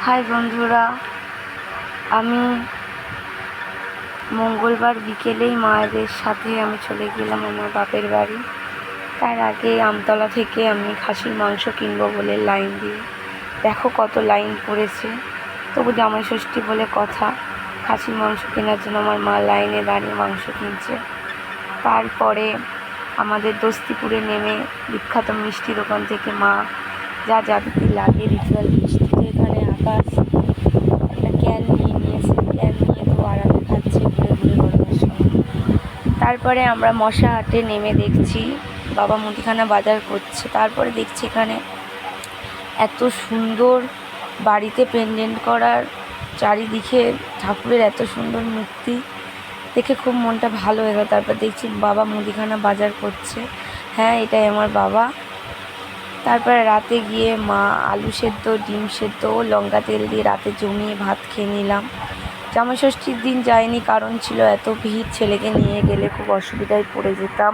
High বন্ধুরা, আমি মঙ্গলবার বিকেলেই মায়েদের সাথে আমি চলে গেলাম আমার বাপের বাড়ি। তার আগে আমতলা থেকে আমি খাসির মাংস কিনবো বলে লাইন দিয়ে, দেখো কত লাইন পড়েছে। তবু জামাই ষষ্ঠী বলে কথা, খাসির মাংস কেনার জন্য আমার মা লাইনে দাঁড়িয়ে মাংস কিনছে। তারপরে আমাদের দস্তিপুরে নেমে বিখ্যাত মিষ্টি দোকান থেকে মা যা যাবতীয় লাগে রিচুয়াল মিষ্টি, এখানে আকাশ একটা ক্যান নিয়েছে, ক্যান নিয়ে তো আরামে খাচ্ছে ঘুরে ঘুরে গরমের সময়। তারপরে আমরা মশাহাটে নেমে দেখছি বাবা মুদিখানা বাজার করছে। তারপরে দেখছি এখানে এত সুন্দর বাড়িতে পেন্ডেন্ট করার, চারিদিকে ঠাকুরের এত সুন্দর মূর্তি দেখে খুব মনটা ভালো হয়ে গেল। তারপর দেখছি বাবা মুদিখানা বাজার করছে, হ্যাঁ এটাই আমার বাবা। তারপরে রাতে গিয়ে মা আলু সেদ্ধ, ডিম সেদ্ধ, লঙ্কা তেল দিয়ে রাতে জমিয়ে ভাত খেয়ে নিলাম। জামাই ষষ্ঠীর দিন যাইনি, কারণ ছিল এত ভিড়, ছেলেকে নিয়ে গেলে খুব অসুবিধায় পড়ে যেতাম।